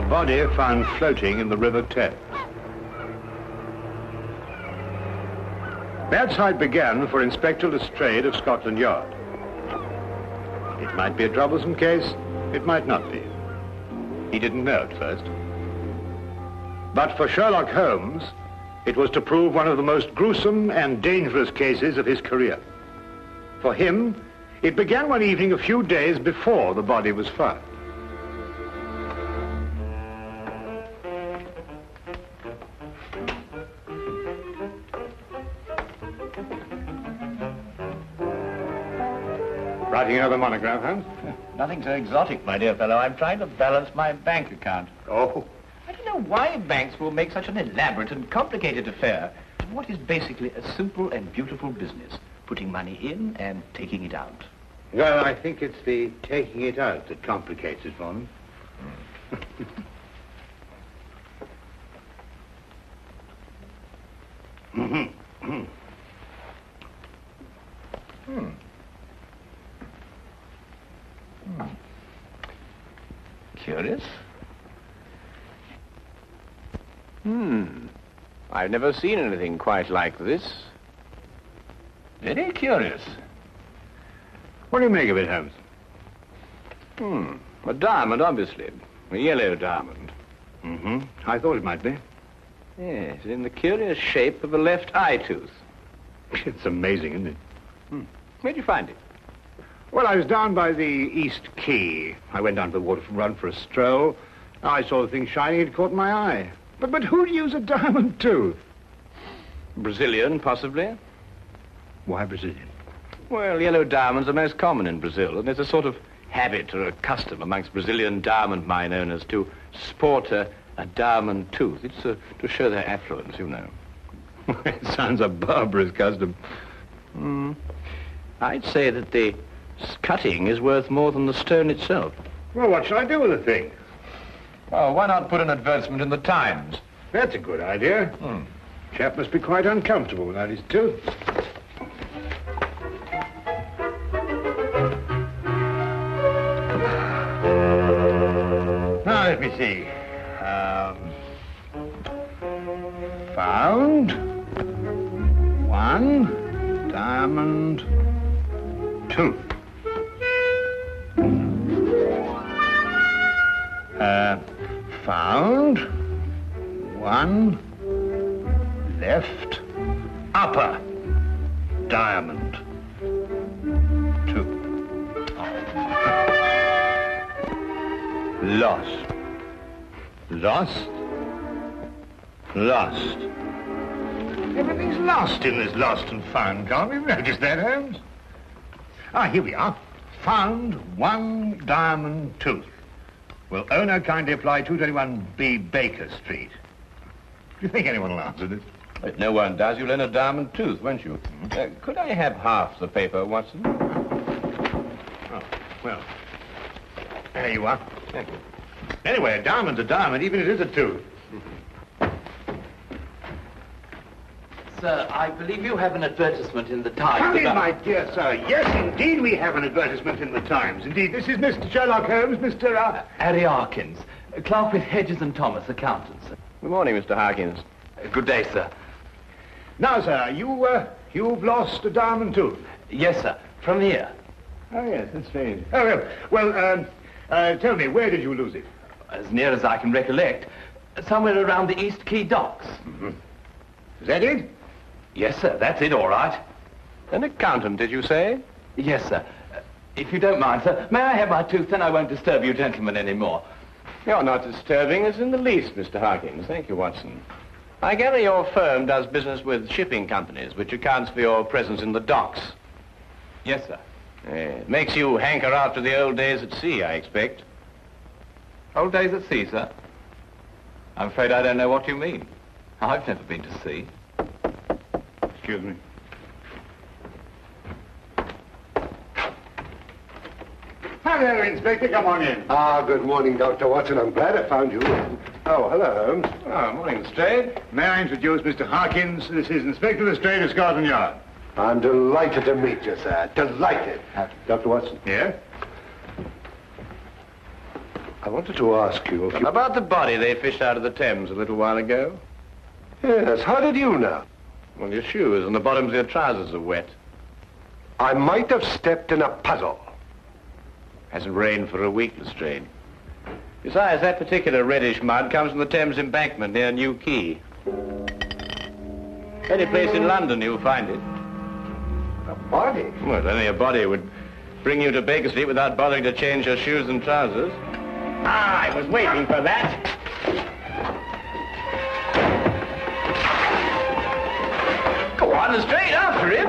body found floating in the River Thames. Bad sight began for Inspector Lestrade of Scotland Yard. It might be a troublesome case, it might not be. He didn't know at first. But for Sherlock Holmes, it was to prove one of the most gruesome and dangerous cases of his career. For him, it began one evening a few days before the body was found. Writing another monograph, Holmes? Nothing so exotic, my dear fellow. I'm trying to balance my bank account. Oh. I don't know why banks will make such an elaborate and complicated affair of what is basically a simple and beautiful business, putting money in and taking it out. Well, I think it's the taking it out that complicates it for them. Curious. I've never seen anything quite like this. Very curious. What do you make of it, Holmes? A diamond, obviously. A yellow diamond. I thought it might be. Yes, in the curious shape of a left eye tooth. It's amazing, isn't it? Where'd you find it? Well, I was down by the East Quay. I went down to the waterfront for a stroll. I saw the thing shining, it caught my eye. But who'd use a diamond tooth? Brazilian, possibly. Why Brazilian? Well, yellow diamonds are most common in Brazil, and there's a sort of habit or a custom amongst Brazilian diamond mine owners to sport a diamond tooth. It's to show their affluence, you know. It sounds a barbarous custom. I'd say that the cutting is worth more than the stone itself. Well, what shall I do with the thing? Oh, why not put an advertisement in the Times? That's a good idea. Chap must be quite uncomfortable without his tooth. Now, let me see. Found one diamond tooth. Found one left upper diamond tooth. Lost. Lost? Lost. Everything's lost in this lost and found column. You've noticed that, Holmes? Here we are. Found one diamond tooth. Will owner kindly apply 221B Baker Street? Do you think anyone will answer this? If no one does, you'll earn a diamond tooth, won't you? Could I have half the paper, Watson? Oh, well, there you are. Thank you. Anyway, a diamond's a diamond, even if it is a tooth. Sir, I believe you have an advertisement in the Times. Come in, my dear sir. Yes, indeed, we have an advertisement in the Times. Indeed, this is Mr. Sherlock Holmes, Mr. Harry Harkins, clerk with Hedges and Thomas, accountants. Good morning, Mr. Harkins. Good day, sir. Now, sir, you've lost a diamond tooth. Yes, sir. From here. Oh, yes, that's strange. Oh, well, tell me, where did you lose it? As near as I can recollect, somewhere around the East Quay docks. Is that it? Yes, sir, that's it, all right. An accountant, did you say? Yes, sir. If you don't mind, sir, may I have my tooth, then I won't disturb you gentlemen any more. You're not disturbing us in the least, Mr. Harkins. Thank you, Watson. I gather your firm does business with shipping companies, which accounts for your presence in the docks. Yes, sir. It makes you hanker after the old days at sea, I expect. Old days at sea, sir? I'm afraid I don't know what you mean. I've never been to sea. Excuse me. Hello, Inspector. Come on in. Good morning, Dr. Watson. I'm glad I found you. Oh, hello, Holmes. Oh, morning, Lestrade. May I introduce Mr. Harkins? This is Inspector Lestrade of Scotland Yard. I'm delighted to meet you, sir. Delighted. Dr. Watson. Yeah? I wanted to ask you if you... About the body they fished out of the Thames a little while ago. Yes, how did you know? Well, your shoes and the bottoms of your trousers are wet. I might have stepped in a puddle. Hasn't rained for a week, Lestrade. Besides, that particular reddish mud comes from the Thames embankment near New Quay. Any place in London you'll find it. A body? Well, only a body would bring you to Baker Street without bothering to change your shoes and trousers. Ah, I was waiting for that. Go on, Lestrade, after him.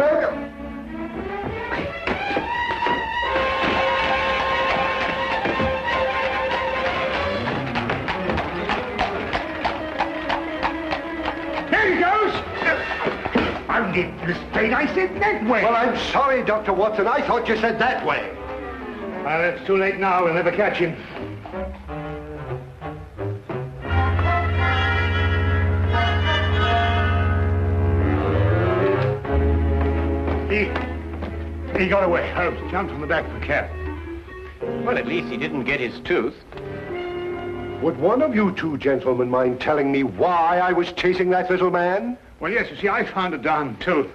There he goes! Found it, Lestrade. I said that way. Well, I'm sorry, Dr. Watson. I thought you said that way. Well, it's too late now. We'll never catch him. He got away. Holmes jumped from the back of the cab. Well, at least he didn't get his tooth. Would one of you two gentlemen mind telling me why I was chasing that little man? Well, yes, you see, I found a diamond tooth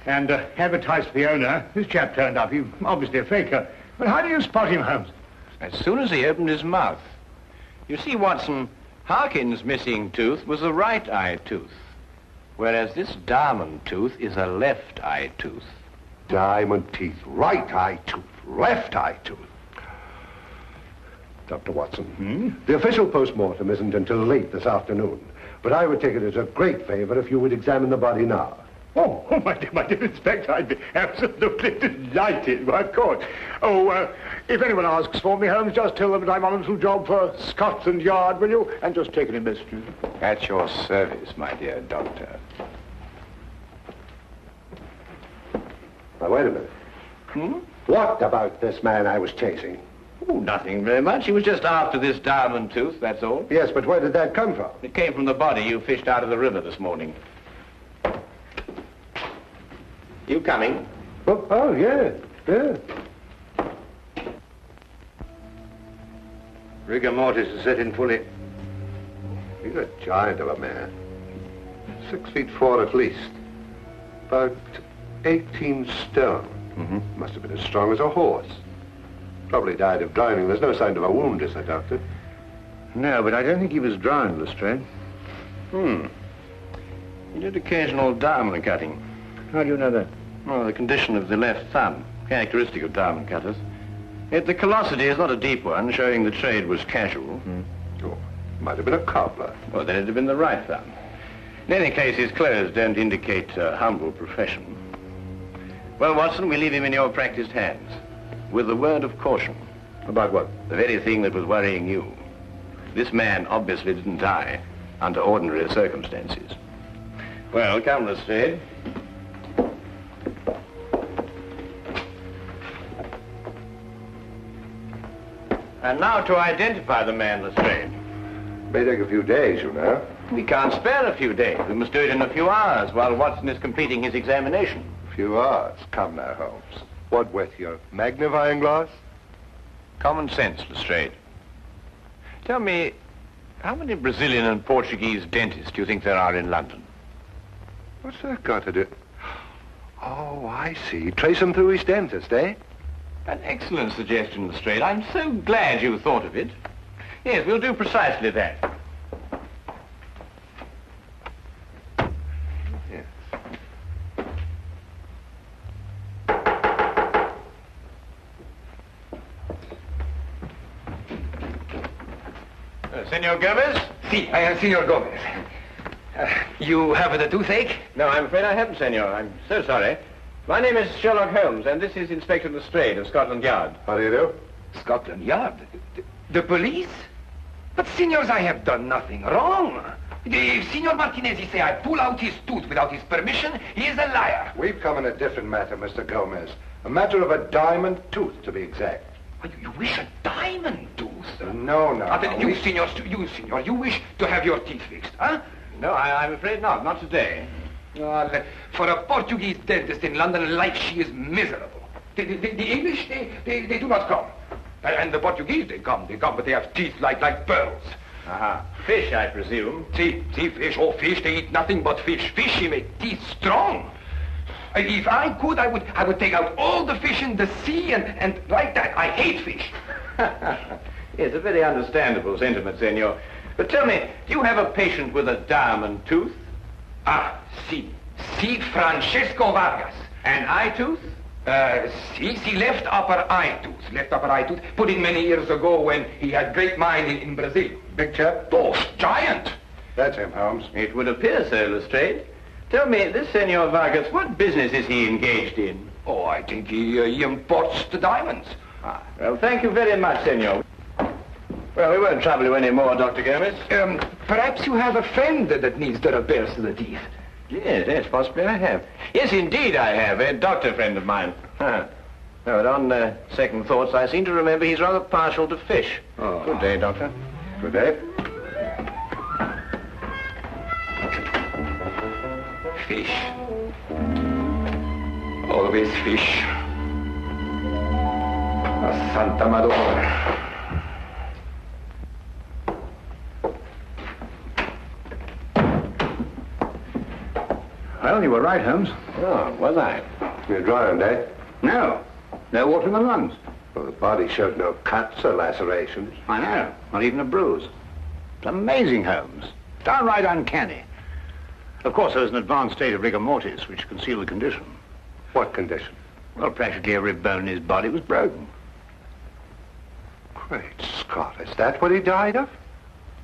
and advertised for the owner. This chap turned up. He's obviously a faker. But how do you spot him, Holmes? As soon as he opened his mouth. You see, Watson, Harkin's missing tooth was a right eye tooth, whereas this diamond tooth is a left eye tooth. Diamond teeth, right eye tooth, left eye tooth. Dr. Watson, the official post-mortem isn't until late this afternoon, but I would take it as a great favor if you would examine the body now. Oh, my dear Inspector, I'd be absolutely delighted. Well, of course. Oh, if anyone asks for me, Holmes, just tell them that I'm on a little job for Scotland Yard, will you? And just take an investigation. At your service, my dear doctor. Now, wait a minute. What about this man I was chasing? Oh, nothing very much. He was just after this diamond tooth, that's all. Yes, but where did that come from? It came from the body you fished out of the river this morning. You coming? Oh, yeah. Rigor mortis is set in fully. He's a giant of a man. 6'4" at least. About 18 stone. Must have been as strong as a horse. Probably died of drowning. There's no sign of a wound, is there, Doctor? No, but I don't think he was drowned, Lestrade. He did occasional diamond cutting. How do you know that? Well, the condition of the left thumb, characteristic of diamond cutters. Yet the callosity is not a deep one, showing the trade was casual. Oh, might have been a cobbler. Well, then it'd have been the right thumb. In any case, his clothes don't indicate a humble profession. Well, Watson, we leave him in your practiced hands, with a word of caution. About what? The very thing that was worrying you. This man obviously didn't die under ordinary circumstances. Well, come, Lestrade. And now to identify the man, Lestrade. May take a few days, you know. We can't spare a few days. We must do it in a few hours while Watson is completing his examination. A few hours. Come now, Holmes. What with your magnifying glass? Common sense, Lestrade. Tell me, how many Brazilian and Portuguese dentists do you think there are in London? What's that got to do? Oh, I see. Trace him through his dentist, eh? An excellent suggestion, Lestrade. I'm so glad you thought of it. Yes, we'll do precisely that. Yes. Senor Gomez? Si, I am Senor Gomez. You have the toothache? No, I'm afraid I haven't, senor. I'm so sorry. My name is Sherlock Holmes, and this is Inspector Lestrade of Scotland Yard. How do you do? Scotland Yard? The police? But, senors, I have done nothing wrong. If Signor Martinez say I pull out his tooth without his permission, he is a liar. We've come in a different matter, Mr. Gomez. A matter of a diamond tooth, to be exact. You wish a diamond tooth? No. Then you, senor, you wish to have your teeth fixed, huh? No, I'm afraid not. Not today. Well, for a Portuguese dentist in London, life she is miserable. The English, they do not come. And the Portuguese, they come, but they have teeth like pearls. Aha. Fish, I presume. See, fish. Oh, fish, they eat nothing but fish. Fish, they make teeth strong. If I could, I would take out all the fish in the sea and like that. I hate fish. It's a very understandable sentiment, senor. But tell me, do you have a patient with a diamond tooth? Ah, si, Francesco Vargas. An eye tooth? Si, left upper eye tooth. Put in many years ago when he had great mine in Brazil. Big chap? Oh, giant. That's him, Holmes. It would appear so, Lestrade. Tell me, this Senor Vargas, what business is he engaged in? Oh, I think he imports the diamonds. Ah, well, thank you very much, senor. Well, we won't trouble you any more, Dr. Gomez. Perhaps you have a friend that needs the repairs to the teeth. Yes, possibly I have. Yes, indeed I have. A doctor friend of mine. Huh. No, but on second thoughts, I seem to remember he's rather partial to fish. Oh. Good day, Doctor. Good day. Fish. Always fish. Santa Madonna. Well, you were right, Holmes. Oh, was I? You're drowned, eh? No water in the lungs. Well, the body showed no cuts or lacerations. I know, not even a bruise. It's amazing, Holmes. Downright uncanny. Of course, there was an advanced state of rigor mortis which concealed the condition. What condition? Well, practically every bone in his body was broken. Great Scott, is that what he died of?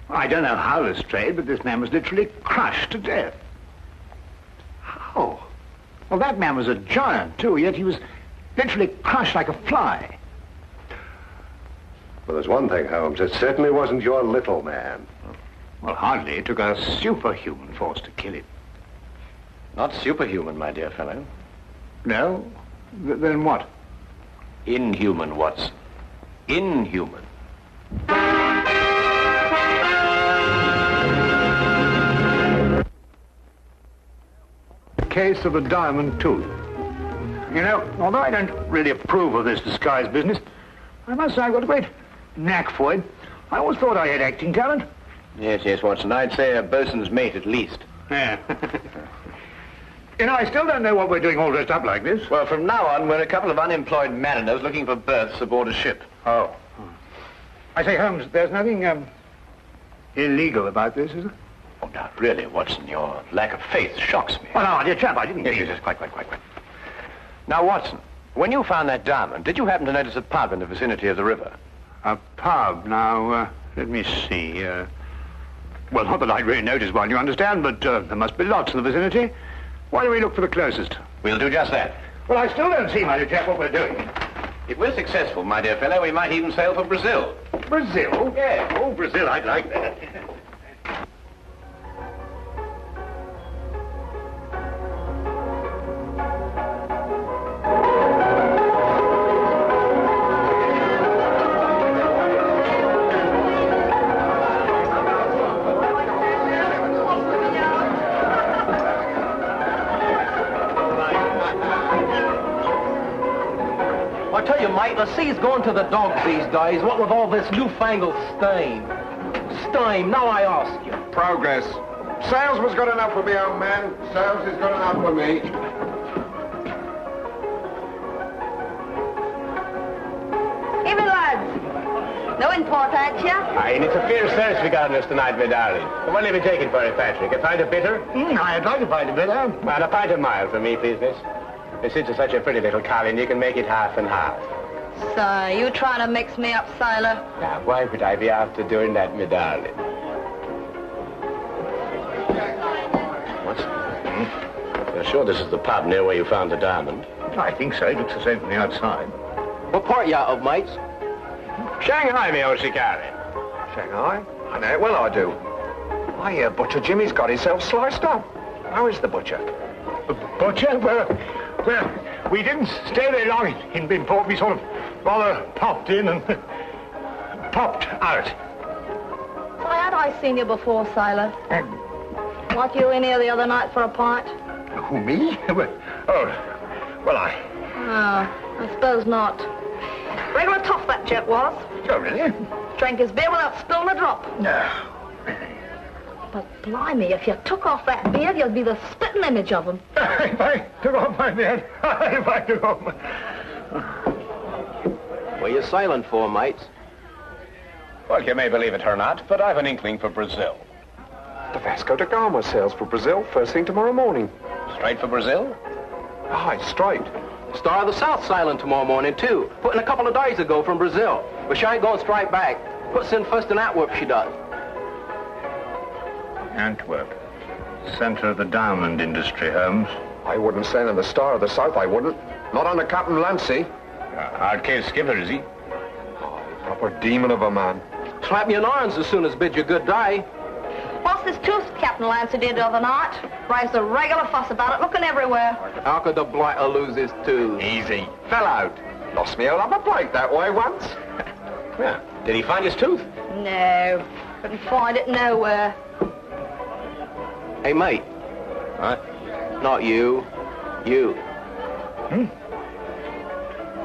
I don't know how, Lestrade, but this man was literally crushed to death. How? Well, that man was a giant, too, yet he was literally crushed like a fly. Well, there's one thing, Holmes. It certainly wasn't your little man. Well, hardly. It took a superhuman force to kill him. Not superhuman, my dear fellow. No? Then what? Inhuman, Watson. Inhuman. Case of a diamond tooth. You know, although I don't really approve of this disguise business, I must say I've got a great knack for it. I always thought I had acting talent. Yes, Watson. I'd say a bosun's mate at least. Yeah. You know, I still don't know what we're doing all dressed up like this. Well, from now on, we're a couple of unemployed mariners looking for berths aboard a ship. Oh. I say, Holmes, there's nothing, illegal about this, is there? Oh, now, really, Watson, your lack of faith shocks me. Oh, no, dear chap, I didn't mean... Yes, quite. Now, Watson, when you found that diamond, did you happen to notice a pub in the vicinity of the river? A pub? Now, let me see. Well, not that I'd really noticed one, you understand, but there must be lots in the vicinity. Why don't we look for the closest? We'll do just that. Well, I still don't see, my dear chap, what we're doing. If we're successful, my dear fellow, we might even sail for Brazil. Brazil? Yeah. Oh, Brazil, I'd like that. I tell you, mate, the sea's going to the dogs these days, what with all this newfangled steam. Steam, now I ask you. Progress. Sales was good enough for me, old man. Sales is good enough for me. Evening, lads. No import, aren't you? Aye, and it's a fair search we got on us tonight, my darling. What'll you be taking for it, Patrick? A pint of bitter? I'd like to find a bitter. Well, a pint of mild for me, please, miss. And since it's such a pretty little collie, you can make it half and half. So, you trying to mix me up, sailor? Now, why would I be after doing that, my darling? What's... You're sure this is the pub near where you found the diamond? I think so. It looks the same from the outside. What part you out of, mates? Shanghai, me old shikari. Shanghai? I know it well, I do. I hear Butcher Jimmy's got himself sliced up. How is the butcher? Butcher? Well, we didn't stay very long in port. We sort of rather popped in and popped out. Why, had I seen you before, sailor? Weren't you in here the other night for a pint? Who, me? Oh, I... Oh, I suppose not. Regular tough, that jet was. Oh, really? Drank his beer without spilling a drop. No. But blimey, if you took off that beard, you'd be the spitting image of him. If I took off my beard, if I took off my... Where you sailing for, mates? Well, you may believe it or not, but I've an inkling for Brazil. The Vasco da Gama sails for Brazil first thing tomorrow morning. Straight for Brazil? Aye, straight. Star of the South sailing tomorrow morning, too. Putting a couple of days ago from Brazil. But she ain't going straight back. Puts in first in Antwerp, she does. Antwerp. Center of the diamond industry, Holmes. I wouldn't sail in the Star of the South, I wouldn't. Not under Captain Lancy. Hard case skipper, is he? Proper demon of a man. Slap me in irons as soon as bid you good day. What's this tooth Captain Lancer did the other night? Raised a regular fuss about it, looking everywhere. How could the blighter lose his tooth? Easy. Fell out. Lost me a lump of plate that way once. Yeah. Did he find his tooth? No, couldn't find it nowhere. Hey, mate. What? Not you. You.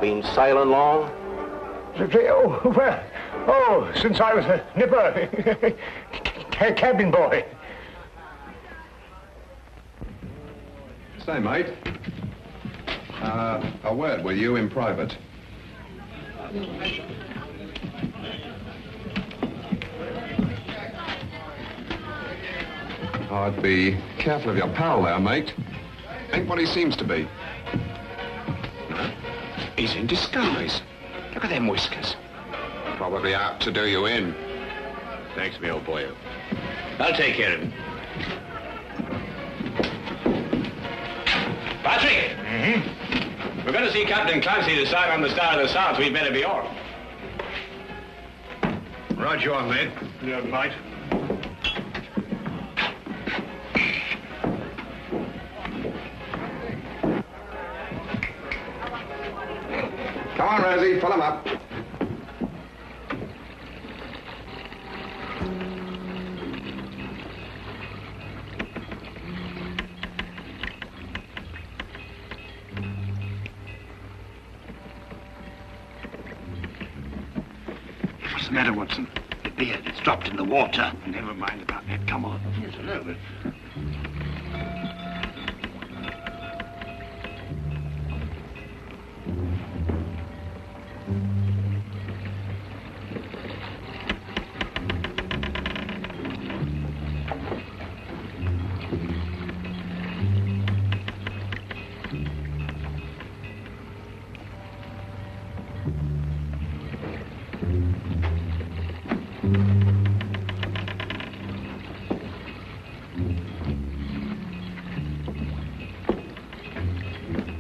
Been sailing long? Oh, well, since I was a nipper, cabin boy. Say, mate. A word with you in private. I'd be careful of your pal there, mate. Ain't what he seems to be. No, he's in disguise. Look at them whiskers. Probably out to do you in. Thanks, me old boy. I'll take care of him. Patrick! We're going to see Captain Clancy to sail on the Star of the South. We'd better be off. Roger on, mate. You might. Come on, Rosie, fill him up. What's the matter, Watson? The beard, it's dropped in the water. Never mind about that, come on. Yes, I know, but...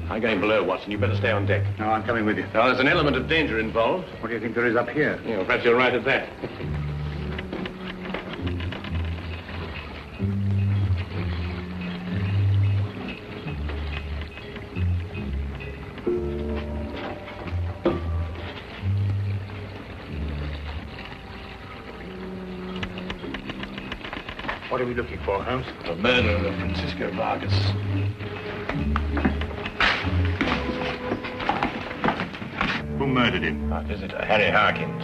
I'm going below, Watson. You better stay on deck. No, I'm coming with you. Now, there's an element of danger involved. What do you think there is up here? Yeah, well, perhaps you're right at that. What are we looking for, Holmes? The murder of Francisco Vargas. Who murdered him? Our visitor, Harry Harkins.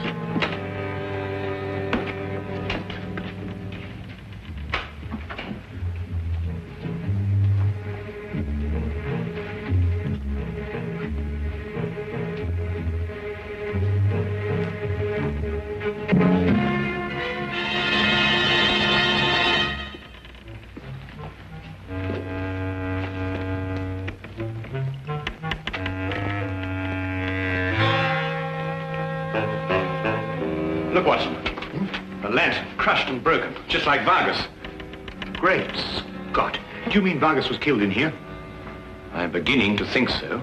Look, Watson. A lantern, crushed and broken, just like Vargas. Great Scott. Do you mean Vargas was killed in here? I'm beginning to think so.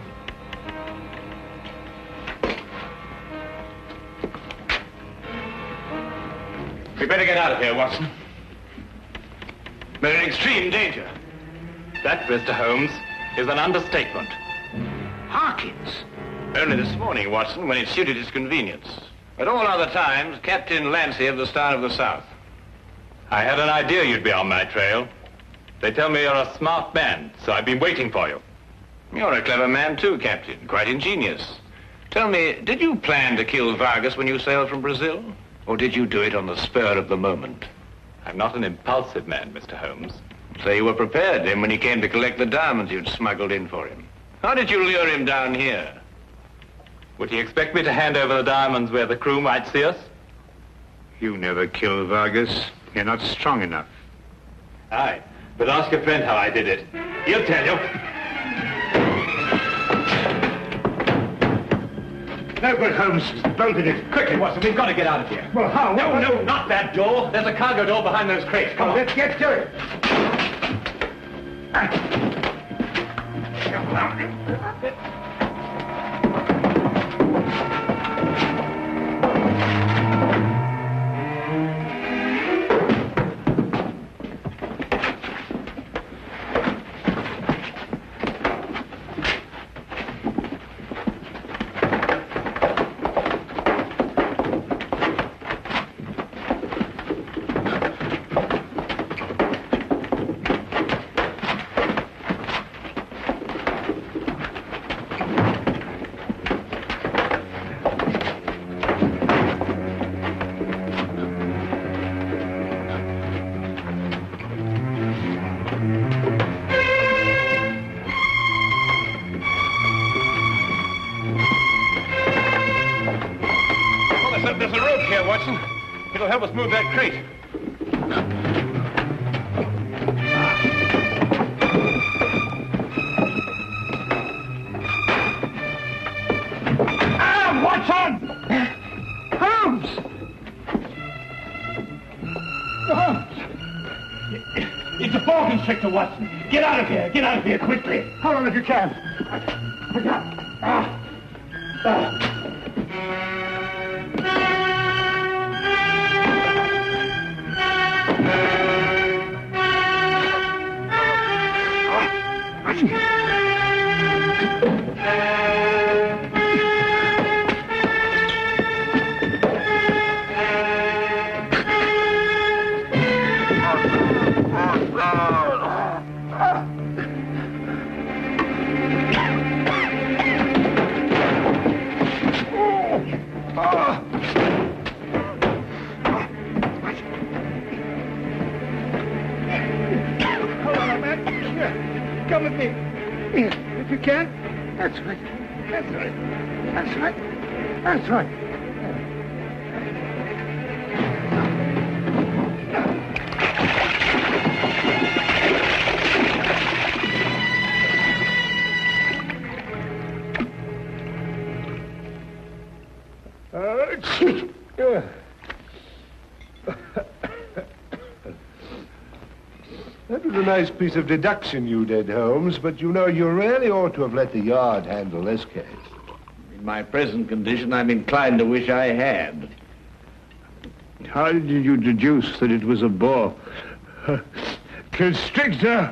We better get out of here, Watson. We're in extreme danger. That, Mr. Holmes, is an understatement. Harkins. Only this morning, Watson, when it suited his convenience. At all other times, Captain Lancy of the Star of the South. I had an idea you'd be on my trail. They tell me you're a smart man, so I've been waiting for you. You're a clever man too, Captain. Quite ingenious. Tell me, did you plan to kill Vargas when you sailed from Brazil? Or did you do it on the spur of the moment? I'm not an impulsive man, Mr. Holmes. So you were prepared then when he came to collect the diamonds you'd smuggled in for him. How did you lure him down here? Would he expect me to hand over the diamonds where the crew might see us? You never killed Vargas. You're not strong enough. Aye, but ask your friend how I did it. He'll tell you. No good, Holmes. Bolted it. Quickly, Watson, we've got to get out of here. Well, how? No, not that door. There's a cargo door behind those crates. Come on. Let's get to it. There's a rope here, Watson. It'll help us move that crate. Watson! Holmes! Holmes! It's a boa constrictor, Watson. Get out of here. Get out of here quickly. Hold on if you can. Come with me. If you can. That's right. That's right. That's right. That's right. That was a nice piece of deduction you did, Holmes, but you know, you really ought to have let the Yard handle this case. In my present condition, I'm inclined to wish I had. How did you deduce that it was a boa constrictor?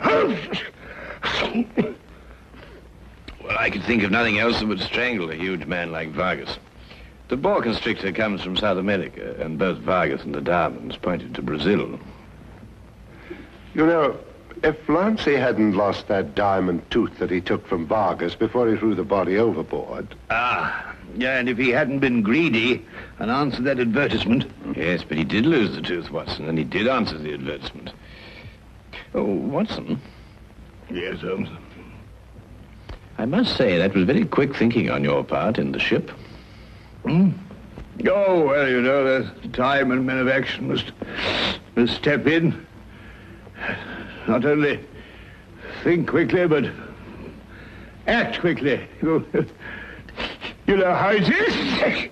Well, I could think of nothing else that would strangle a huge man like Vargas. The boa constrictor comes from South America, and both Vargas and the diamonds pointed to Brazil. You know, if Lancy hadn't lost that diamond tooth that he took from Vargas before he threw the body overboard... Ah, yeah, and if he hadn't been greedy and answered that advertisement... Yes, but he did lose the tooth, Watson, and he did answer the advertisement. Oh, Watson. Yes, Holmes. I must say, that was very quick thinking on your part in the ship. Oh, well, you know, there's time and men of action must step in. Not only think quickly, but act quickly. You know how it is.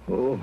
Oh.